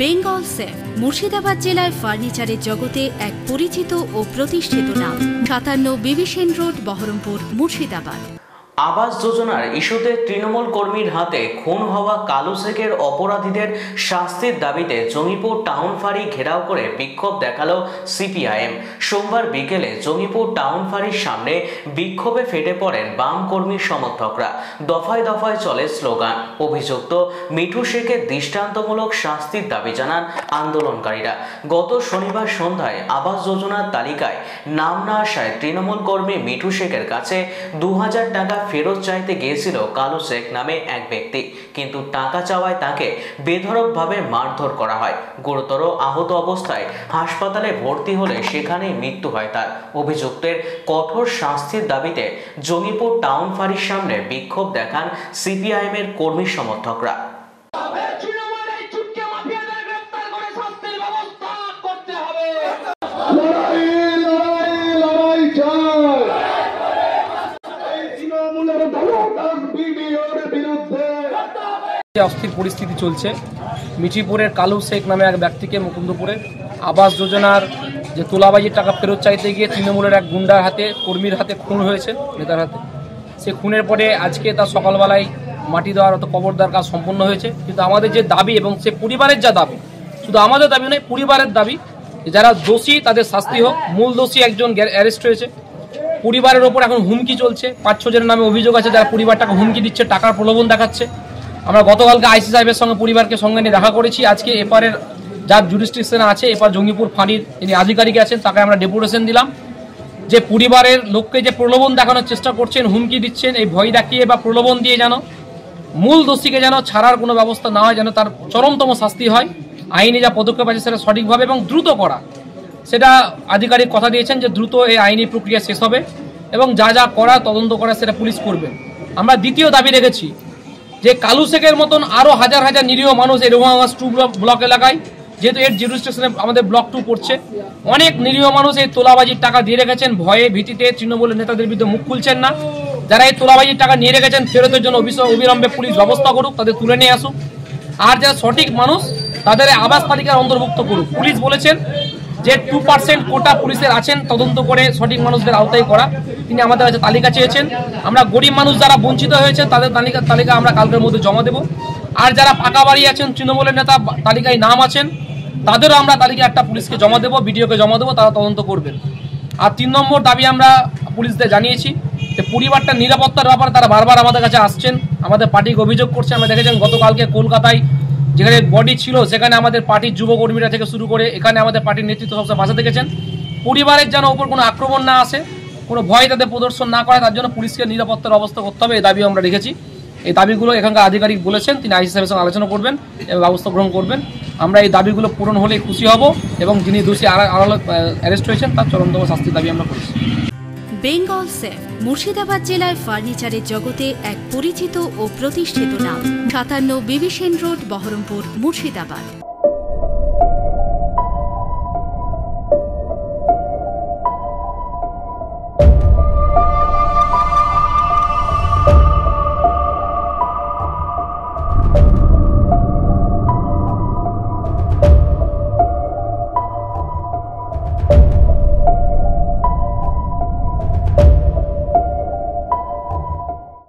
Bengal safe Murshidabad জেলায় ফার্নিচারের জগতে এক পরিচিত ও প্রতিষ্ঠিত নাম। 57 বিবি সেন রোড, বহরমপুর, মুর্শিদাবাদ। আবাস যোজনার ইস্যুতে তৃণমূল কর্মীর হাতে খুন হওয়া কালু শেখের অপরাধীদের শাস্তির দাবিতে জঙ্গিপুর টাউন ফাঁড়ি ঘেরাও করে বিক্ষোভ দেখালো সিপিআইএম। সোমবার বিকেলে জঙ্গিপুর টাউন ফাঁড়ির সামনে বিক্ষোভে ফেটে পড়েন বাম কর্মীর সমর্থকরা। দফায় দফায় চলে স্লোগান। অভিযুক্ত মিঠু শেখের দৃষ্টান্তমূলক শাস্তির দাবি জানান আন্দোলনকারীরা। গত শনিবার সন্ধ্যায় আবাস যোজনার তালিকায় নাম না আসায় তৃণমূল কর্মী মিঠু শেখের কাছে 2000 টাকা ফেরত চাইতে গিয়েছিল কালু শেখ নামে এক ব্যক্তি, কিন্তু টাকা চাওয়ায় তাকে বেধড়কভাবে মারধর করা হয়। গুরুতর আহত অবস্থায় হাসপাতালে ভর্তি হলে সেখানেই মৃত্যু হয় তার। অভিযুক্তের কঠোর শাস্তির দাবিতে জঙ্গিপুর টাউন ফাঁড়ির সামনে বিক্ষোভ দেখান সিপিআইএম এর কর্মী সমর্থকরা। অস্থির পরিস্থিতি চলছে। মিঠিপুরের কালু শেখ নামে এক ব্যক্তিকে মুকুন্দপুরের আবাস যোজনার যে তোলাবাজির টাকা ফেরত চাইতে গিয়ে তৃণমূলের এক গুন্ডার হাতে, কর্মীর হাতে খুন হয়েছে, নেতার হাতে। সে খুনের পরে আজকে তার সকালবেলায় মাটি দেওয়ার অত কবর দেওয়ার কাজ সম্পন্ন হয়েছে। কিন্তু আমাদের যে দাবি এবং সে পরিবারের যা দাবি, শুধু আমাদের দাবি নয়, পরিবারের দাবি, যারা দোষী তাদের শাস্তি হোক। মূল দোষী একজন অ্যারেস্ট হয়েছে। পরিবারের ওপর এখন হুমকি চলছে। 5-6 জনের নামে অভিযোগ আছে যারা পরিবারটাকে হুমকি দিচ্ছে, টাকার প্রলোভন দেখাচ্ছে। আমরা গতকালকে আইসি সাহেবের সঙ্গে পরিবারকে সঙ্গে নিয়ে দেখা করেছি। আজকে এপারের যার জুরিসডিকশনে আছে, এপার জঙ্গিপুর ফাঁড়ির যিনি আধিকারিক আছেন, তাকে আমরা ডেপুটেশন দিলাম যে পরিবারের লোককে যে প্রলোভন দেখানোর চেষ্টা করছেন, হুমকি দিচ্ছেন, এই ভয় দেখিয়ে বা প্রলোভন দিয়ে যেন মূল দোষীকে যেন ছাড়ার কোনো ব্যবস্থা না হয়, যেন তার চরমতম শাস্তি হয়। আইনে যা পদক্ষেপ আছে সেটা সঠিকভাবে এবং দ্রুত করা, সেটা আধিকারিক কথা দিয়েছেন যে দ্রুত এই আইনি প্রক্রিয়া শেষ হবে এবং যা যা করা তদন্ত করা সেটা পুলিশ করবে। আমরা দ্বিতীয় দাবি রেখেছি যে কালু শেখের মতন আরও হাজার হাজার নিরীহ মানুষ এই রঘুনাথগঞ্জ 2 ব্লক এলাকায়, যেহেতু এর জুরিসডিকশনে আমাদের ব্লক 2 পড়ছে, অনেক নিরীহ মানুষ এই তোলাবাজির টাকা দিয়ে রেখেছেন। ভয়ে ভীতিতে তৃণমূলের নেতাদের বিরুদ্ধে মুখ খুলছেন না। যারা এই তোলাবাজির টাকা নিয়ে রেখেছেন ফেরতের জন্য অবিলম্বে পুলিশ ব্যবস্থা করুক, তাদের তুলে নিয়ে আসুক। আর যারা সঠিক মানুষ তাদের আবাস তালিকার অন্তর্ভুক্ত করুক। পুলিশ বলেছেন যে 2% কোটা পুলিশের আছেন তদন্ত করে সঠিক মানুষদের আওতায় করা। তিনি আমাদের কাছে তালিকা চেয়েছেন। আমরা গরিব মানুষ যারা বঞ্চিত হয়েছে তাদের তালিকা আমরা কালকের মধ্যে জমা দেব। আর যারা পাকা বাড়ি আছেন, তৃণমূলের নেতা তালিকায় নাম আছেন, তাদেরও আমরা তালিকা একটা পুলিশকে জমা দেবো, বিডিওকে জমা দেবো, তারা তদন্ত করবেন। আর 3 নম্বর দাবি আমরা পুলিশদের জানিয়েছি যে পরিবারটার নিরাপত্তার ব্যাপারে তারা বারবার আমাদের কাছে আসছেন, আমাদের পার্টিকে অভিযোগ করছে। আমরা দেখেছেন গতকালকে কলকাতায় যেখানে বডি ছিল সেখানে আমাদের পার্টির যুবকর্মীরা থেকে শুরু করে এখানে আমাদের পার্টির নেতৃত্ব সবসময় বাসা দেখেছেন। পরিবারের যেন ওপর কোনো আক্রমণ না আসে, কোনো ভয় তাদের প্রদর্শন না করে, তার জন্য পুলিশকে নিরাপত্তার ব্যবস্থা করতে হবে, এই দাবিও আমরা রেখেছি। এই দাবিগুলো এখানকার আধিকারিক বলেছেন, তিনি আইসি সাহেবের সঙ্গে আলোচনা করবেন এবং ব্যবস্থা গ্রহণ করবেন। আমরা এই দাবিগুলো পূরণ হলে খুশি হব এবং যিনি দোষী অ্যারেস্ট হয়েছেন তার চরমতম শাস্তির দাবি আমরা করছি। বেঙ্গল সেফ মুর্শিদাবাদ জেলায় ফার্নিচারের জগতে এক পরিচিত ও প্রতিষ্ঠিত নাম। 57 বিবি সেন রোড, বহরমপুর, মুর্শিদাবাদ।